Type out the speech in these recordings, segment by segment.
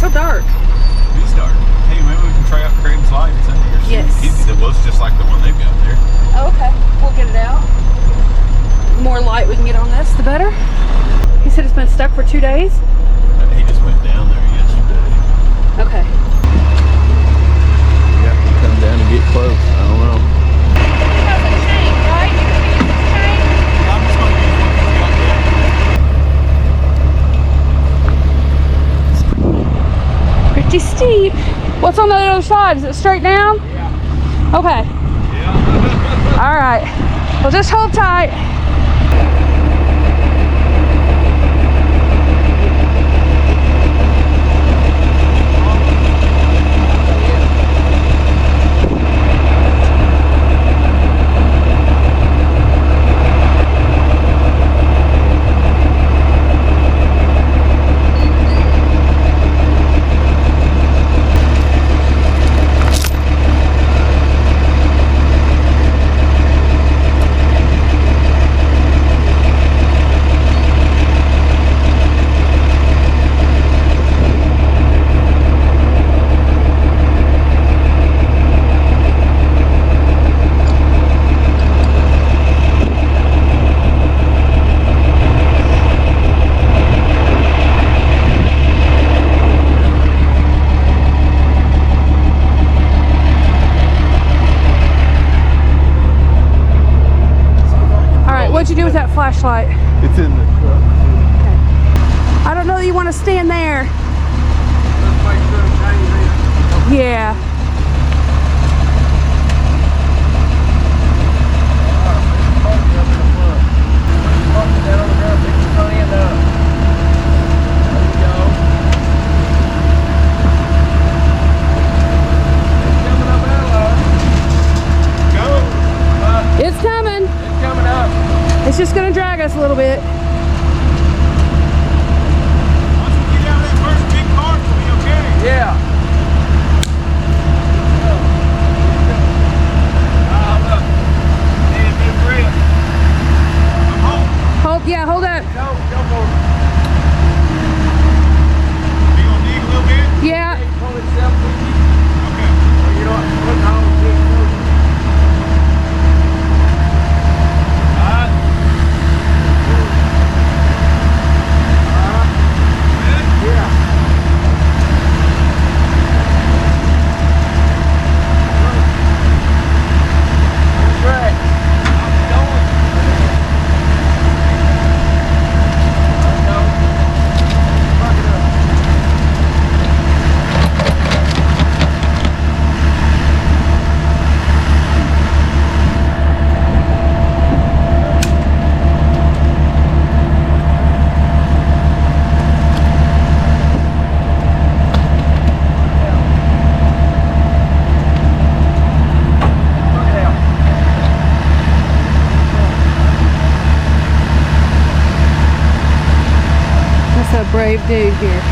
so dark. It is dark. Hey, maybe we can try out Craig's light. It's under your Yes. It looks just like the one they've got there. Oh, okay. We'll get it out. The more light we can get on this, the better. He said it's been stuck for 2 days. He just went down there yesterday. Okay. You have to come down and get close. I don't know. I'm just going to use what you got there. Pretty steep. What's on the other side? Is it straight down? Yeah. Okay. Yeah. All right. Well, just hold tight. What'd you do with that flashlight? It's in the truck. Okay. I don't know that you want to stand there. Yeah. It's coming. It's coming up. It's just going to drag us a little bit. Once we get out of that first big car, we'll be okay. Yeah. Look. Need a bit of grip. Hold, yeah, hold up. Go for it. You gonna dig a little bit? Yeah. Pull itself with you. Okay. Well, you know what? Look how it's getting closer. That's a brave dude here.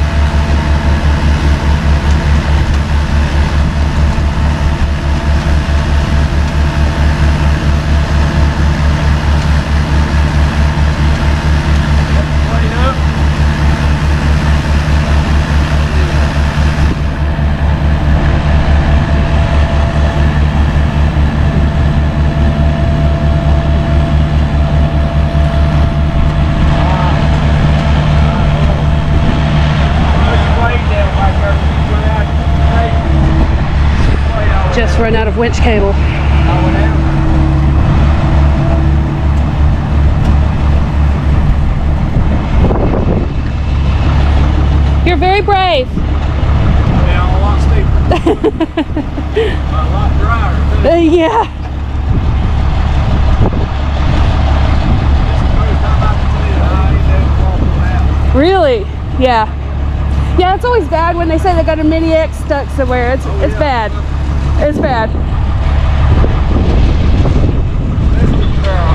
Just run out of winch cable. You're very brave. Yeah, a lot steeper. A lot drier. Yeah. Really? Yeah. Yeah, it's always bad when they say they got a Mini X stuck somewhere. It's bad. It's bad.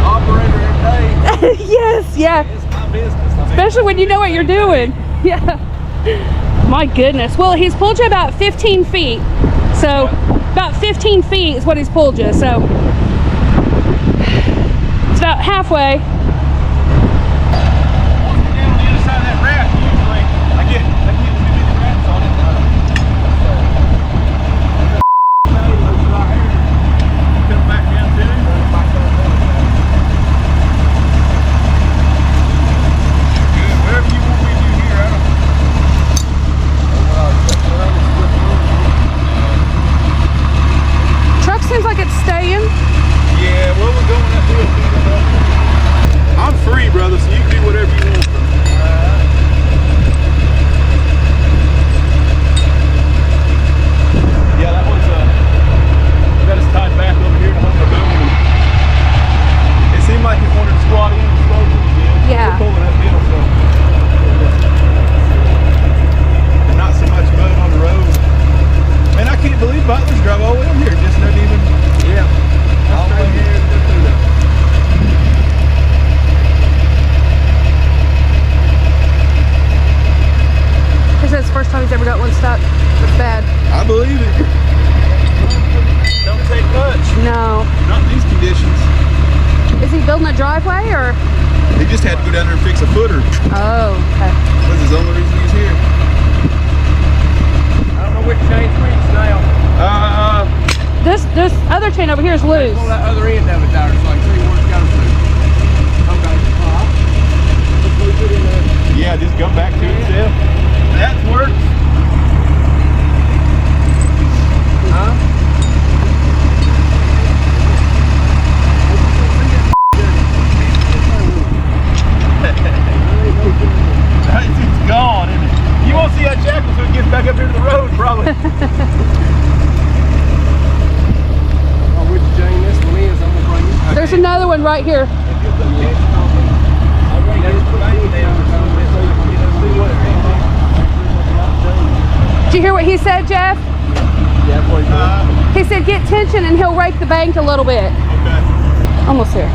Operator at day. Yes, yeah. It's my business. Especially when you know what you're doing. Yeah. My goodness. Well, he's pulled you about 15 feet. So, about 15 feet is what he's pulled you. So, it's about halfway. Once we get on the other side of that raft, usually I get too many rafts on it. or? He just had to go down there and fix a footer. Oh, okay. That's his only reason he's here. I don't know which chain's which now. This other chain over here is loose. Pull that other end of it there, so I can see where it's goes to. Okay. Let's leave it in there. Yeah, just come back to itself. That works. Huh? It's gone, isn't it? You won't see that jackal until it gets back up here to the road, probably. Oh, which chain this one is, I'm gonna bring it. There's another one right here. Did you hear what he said, Jeff? He said get tension and he'll rake the bank a little bit. Okay. Almost here.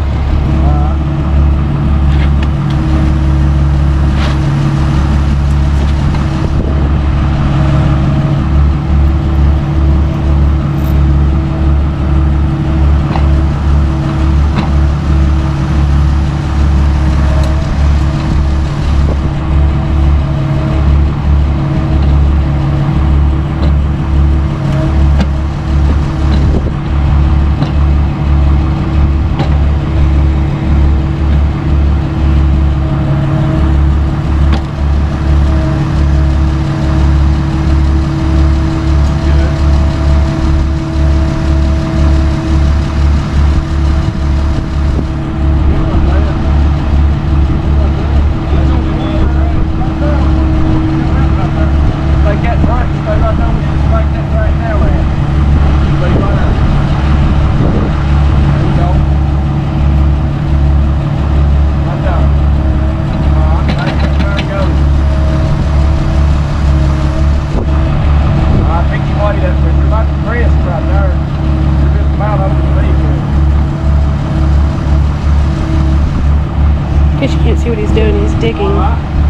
Guess you can't see what he's doing. He's digging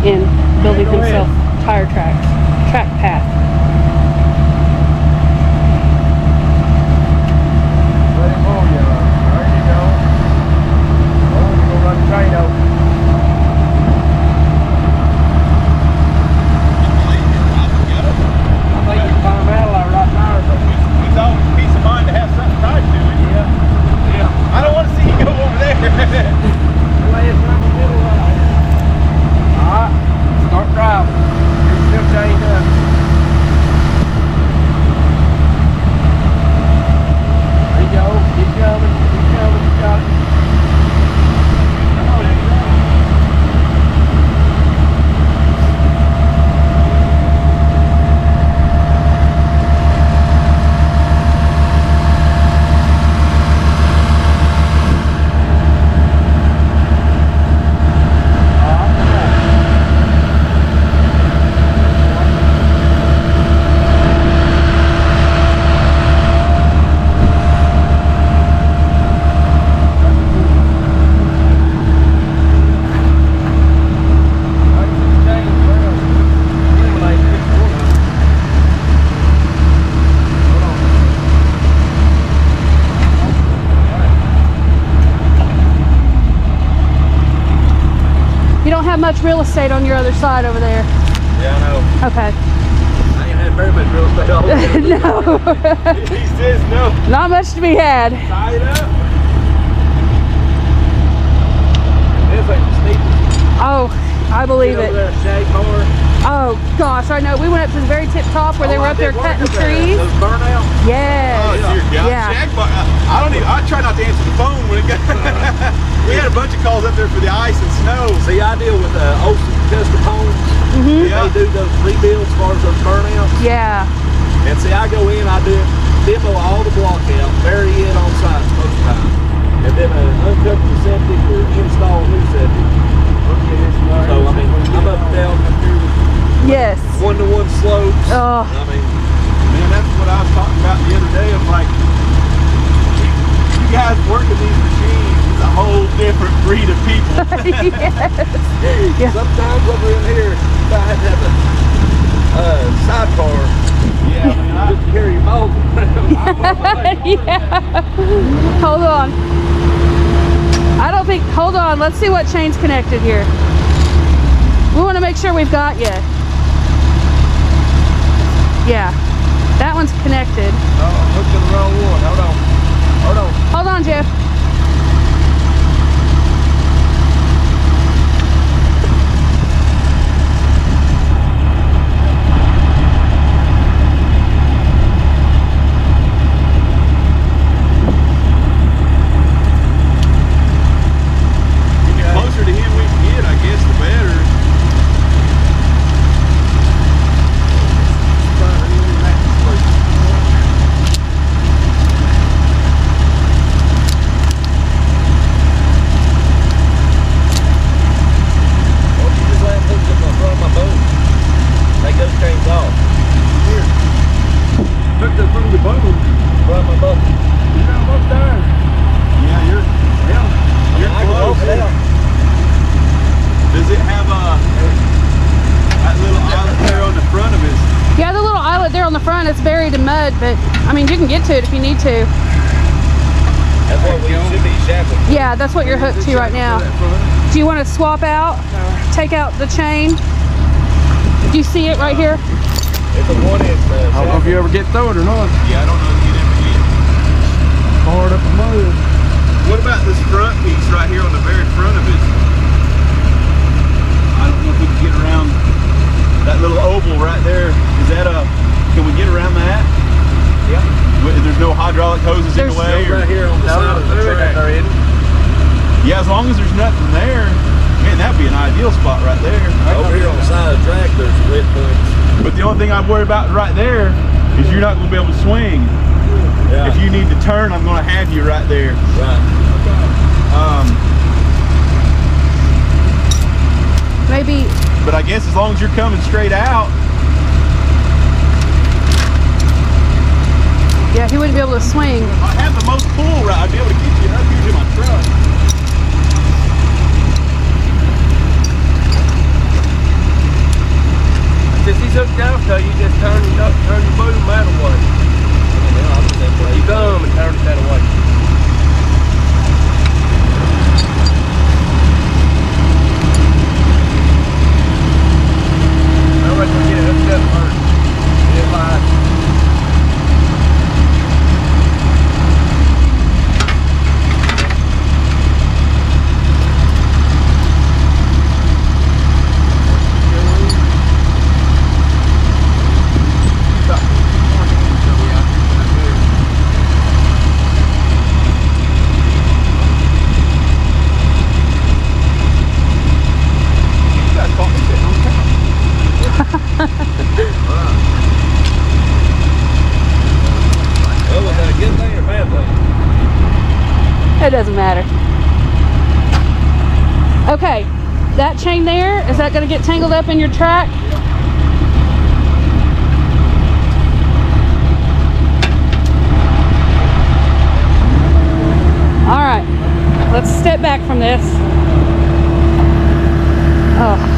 and building himself tire tracks, track path. Let it roll, you. There you go. Oh, you're gonna run the train over. I think you can find a metal right there, but It's always peace of mind to have something tied to it. yeah. I don't want to see you go over there. Lay it right in the middle right here. Alright, start driving. You're still chained up. There you go. Keep coming. Keep coming. You got it. Come on, there you go. You don't have much real estate on your other side over there. Yeah, I know. Okay. I ain't had very much real estate all over. No. He says no. Not much to be had. Tie it up. This ain't the steepest. Oh, I believe Get it. over there, shade more. Oh gosh, I know. We went up to the very tip top where they were up there cutting trees. Those burnout. Yes. Oh, dear God. Yeah. I don't even, I try not to answer the phone when it got, we had a bunch of calls up there for the ice and snow. See, I deal with Olsen Custom Homes. Yeah. They do those rebuilds as far as those burnouts. Yeah. And see, I go in, I do demo all the block out, bury it on site most of the time. And then uncover the septic or install a new septic. So, I mean, I'm up and down Yes. one-to-one slopes. Oh. I mean, Man, that's what I was talking about the other day. I'm like, you guys working these machines is a whole different breed of people. Yes. Yeah. sometimes over in here, I had to have a sidecar. Yeah, man, Just to carry your balls around. Yeah. Hold on. I I don't think, hold on, let's see what chain's connected here. We want to make sure we've got you. Yeah, that one's connected. Oh, I'm hooked to the wrong one. Hold on. Hold on. Hold on, Jeff. The closer to him we can get, I guess, the better. It's buried in mud, but I mean you can get to it if you need to. That's what we should be shackled. Yeah, that's what you're hooked to right now. Do you want to swap out? Take out the chain? Do you see it right here? It's a 1 inch. I don't know if you ever get through it or not. Yeah, I don't know if you'd ever get hard up the mud. What about this front piece right here on the very front of it? I don't know if we can get around that little oval right there. Is that a... Can we get around that? Yeah. There's no hydraulic hoses in the way? Right here on the side of the track already. Yeah, as long as there's nothing there, man, that'd be an ideal spot right there. Over here on the side of the track, there's wet points. But the only thing I'd worry about right there is you're not going to be able to swing. Yeah. If you need to turn, I'm going to have you right there. Right. Maybe. But I guess as long as you're coming straight out. Yeah, he wouldn't be able to swing. If I have the most pull right, I'd be able to get you up here to my truck. Since he's hooked out, so you just turn your boom that way. You come and turn it that way. I reckon we get it hooked up first. Get it live. It doesn't matter. Okay, that chain there, is that going to get tangled up in your track? All right, let's step back from this. Oh.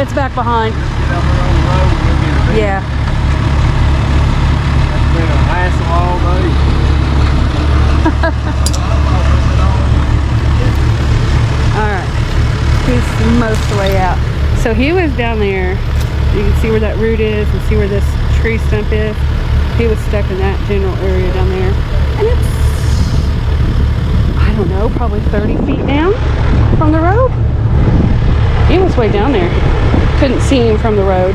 It's back behind. Get up on the road and we'll get it. Yeah. It's been a hassle all day. Alright. He's most of the way out. So he was down there. You can see where that root is and see where this tree stump is. He was stuck in that general area down there. And it's, I don't know, probably 30 feet down from the road. He was way down there. Couldn't see him from the road.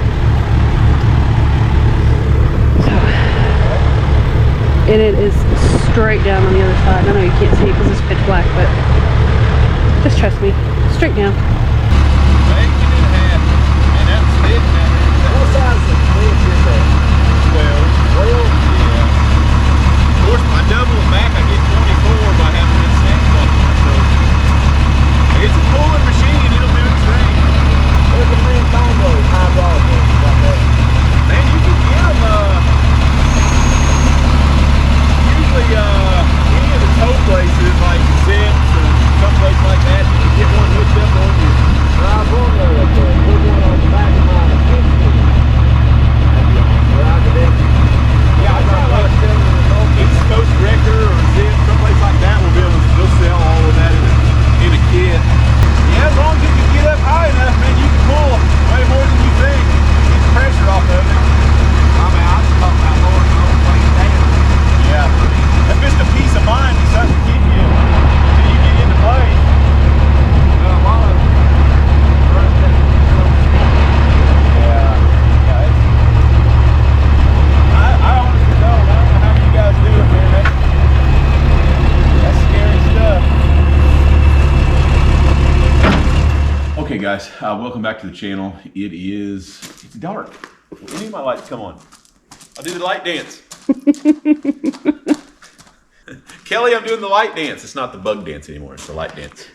So, and it is straight down on the other side. I know you can't see it because it's pitch black, but just trust me. Straight down. Making it happen. And that's it. What size of fence is that? 12. Yeah. Of course, my double and back, I get 24 by having this snap on it. So it's a pulling machine. It'll do its thing. Where's the main combo hydraulic ones like that? Man, you can get them. Usually, any of the tow places like Zips or someplace like that, you can get one hooked up on you. I was wondering if put one on the back of my fence. Yeah, I try like East Coast Wrecker or Zip, someplace like that will be able to, they'll sell all of that in a kit. Yeah, as long as you can get up high enough, man, you can pull way more than you think. Get the pressure off of it. I mean, I was talking about lowering the whole place down. Yeah. If it's a peace of mind, it's something to keep you until you get into play. A lot of I honestly don't. I don't know how you guys do it, man. That's scary stuff. Okay, guys, welcome back to the channel. It's dark. When any of my lights come on, I'll do the light dance. Kelly, I'm doing the light dance. It's not the bug dance anymore. It's the light dance.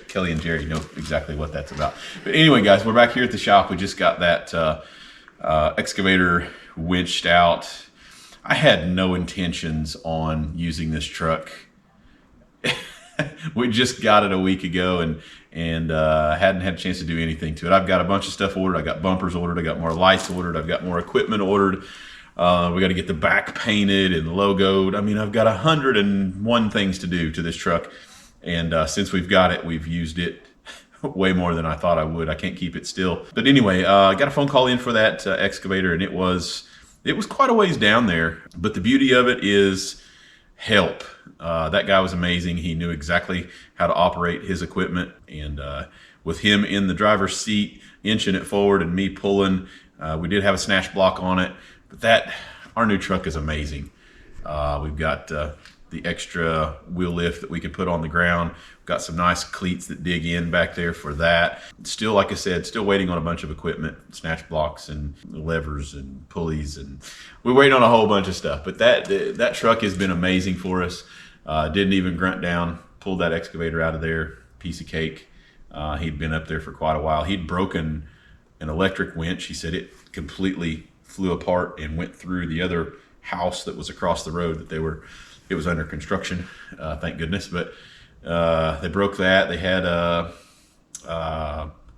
Kelly and Jerry know exactly what that's about. But anyway, guys, we're back here at the shop. We just got that excavator winched out. I had no intentions on using this truck. We just got it a week ago and hadn't had a chance to do anything to it. I've got a bunch of stuff ordered. I got bumpers ordered. I got more lights ordered. I've got more equipment ordered. We got to get the back painted and logoed. I mean, I've got 101 things to do to this truck. And since we've got it, we've used it way more than I thought I would. I can't keep it still. But anyway, I got a phone call in for that excavator, and it was quite a ways down there. But the beauty of it is help. That guy was amazing. He knew exactly how to operate his equipment. And with him in the driver's seat, inching it forward and me pulling, we did have a snatch block on it. But our new truck is amazing. We've got the extra wheel lift that we can put on the ground. We've got some nice cleats that dig in back there for that. Still, like I said, still waiting on a bunch of equipment, snatch blocks and levers and pulleys, and we're waiting on a whole bunch of stuff. But that truck has been amazing for us. Didn't even grunt down, pulled that excavator out of there, piece of cake. He'd been up there for quite a while. He'd broken an electric winch. He said it completely flew apart and went through the other house that was across the road that it was under construction, thank goodness. But they broke that. They had a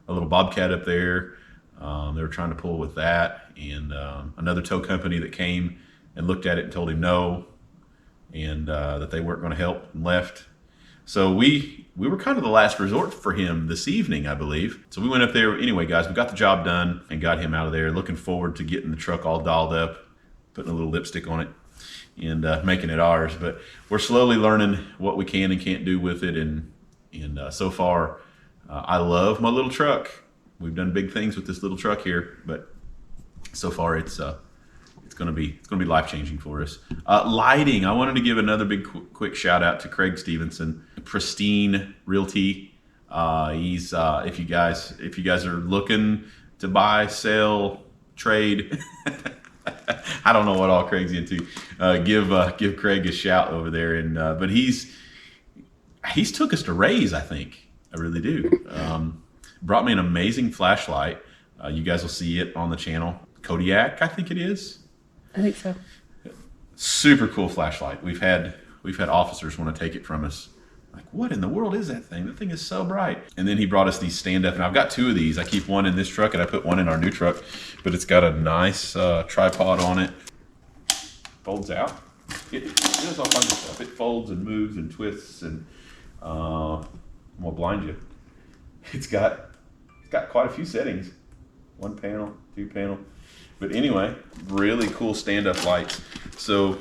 little Bobcat up there. They were trying to pull with that, and another tow company that came and looked at it and told him no, and that they weren't going to help, and left. So we were kind of the last resort for him this evening, I believe. So we went up there. Anyway, guys, we got the job done and got him out of there. Looking forward to getting the truck all dolled up, putting a little lipstick on it, and making it ours. But we're slowly learning what we can and can't do with it. And so far, I love my little truck. We've done big things with this little truck here, but so far it's going to be life-changing for us. Lighting, I wanted to give another big quick shout out to Craig Stevenson, Pristine Realty. He's if you guys are looking to buy, sell, trade, I don't know what all Craig's into. Give Craig a shout over there, and but he's took us to Ray's, I think. I really do. Brought me an amazing flashlight. You guys will see it on the channel. Kodiak, I think it is. I think so. Super cool flashlight. We've had officers want to take it from us Like, what in the world is that thing? That thing is so bright. And then he brought us these stand up, and I've got 2 of these. I keep one in this truck and I put one in our new truck, but it's got a nice tripod on it. Folds out. It does all kinds of stuff. It folds and moves and twists, and I'm gonna blind you. It's got quite a few settings. 1 panel, 2 panel. But anyway, really cool stand-up lights. So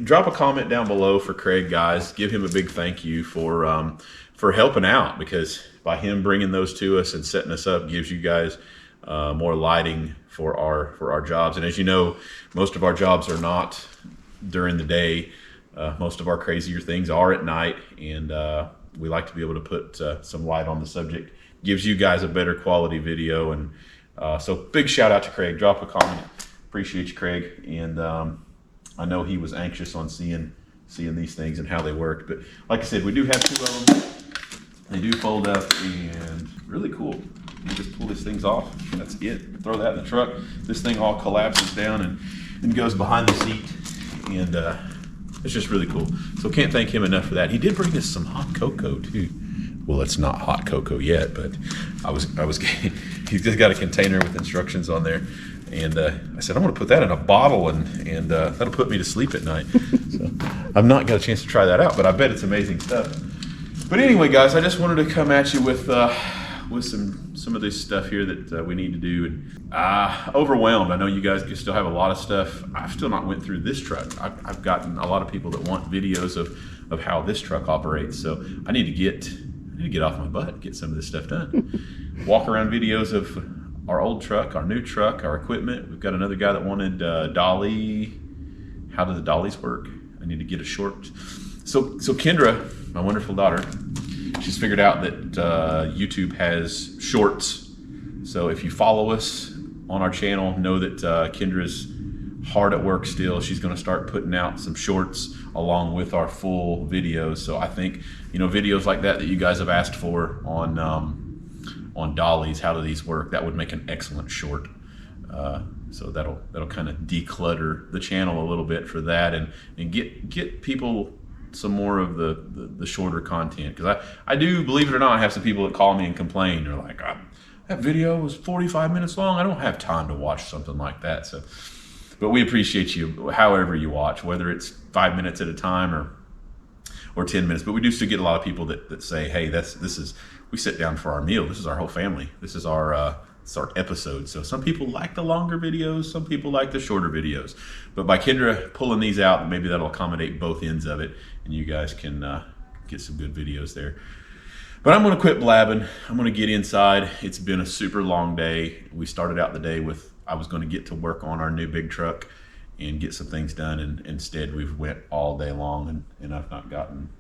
drop a comment down below for Craig, guys. Give him a big thank you for helping out, because by him bringing those to us and setting us up gives you guys more lighting for our jobs. And as you know, most of our jobs are not during the day. Most of our crazier things are at night, and we like to be able to put some light on the subject. Gives you guys a better quality video. And so big shout out to Craig. Drop a comment. Appreciate you, Craig. And I know he was anxious on seeing these things and how they worked. But like I said, we do have 2 of them. They do fold up, and really cool. You just pull these things off. That's it. Throw that in the truck. This thing all collapses down and goes behind the seat. And it's just really cool. So can't thank him enough for that. He did bring us some hot cocoa too. Well, it's not hot cocoa yet, but he's just got a container with instructions on there. And I said, I'm going to put that in a bottle, and that'll put me to sleep at night. So I've not got a chance to try that out, but I bet it's amazing stuff. But anyway, guys, I just wanted to come at you with some of this stuff here that we need to do. And overwhelmed. I know you guys still have a lot of stuff. I've still not went through this truck. I've gotten a lot of people that want videos of how this truck operates. So I need to get off my butt, get some of this stuff done. Walk around videos of our old truck, our new truck, our equipment. We've got another guy that wanted dolly. How do the dollies work? I need to get a short. So Kendra, my wonderful daughter, she's figured out that YouTube has shorts. So if you follow us on our channel, know that Kendra's hard at work still. She's going to start putting out some shorts along with our full videos. So I think, videos like that you guys have asked for on dollies, how do these work, that would make an excellent short. So that'll kind of declutter the channel a little bit for that, and get people some more of the shorter content. Because I do, believe it or not, have some people that call me and complain. They're like, that video was 45 minutes long. I don't have time to watch something like that. So, but we appreciate you however you watch, whether it's 5 minutes at a time or 10 minutes. But we do still get a lot of people that say, hey, we sit down for our meal. This is our whole family. This is our episode. So some people like the longer videos, some people like the shorter videos. But by Kendra pulling these out, maybe that'll accommodate both ends of it, and you guys can get some good videos there. But I'm going to quit blabbing. I'm going to get inside. It's been a super long day. We started out the day with, I was going to get to work on our new big truck and get some things done, and instead we've went all day long, and I've not gotten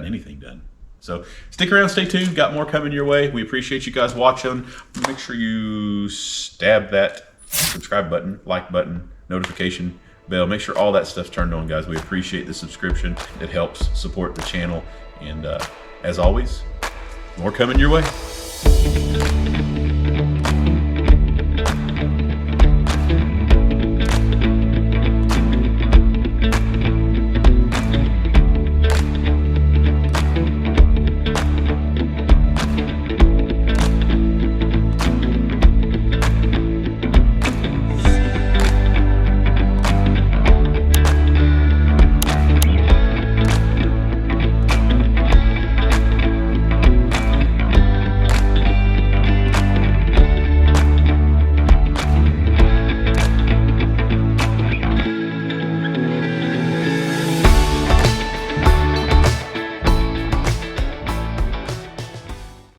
anything done. So stick around, stay tuned. Got more coming your way. We appreciate you guys watching. Make sure you stab that subscribe button, like button, notification bell. Make sure all that stuff's turned on, guys. We appreciate the subscription. It helps support the channel. And as always, more coming your way.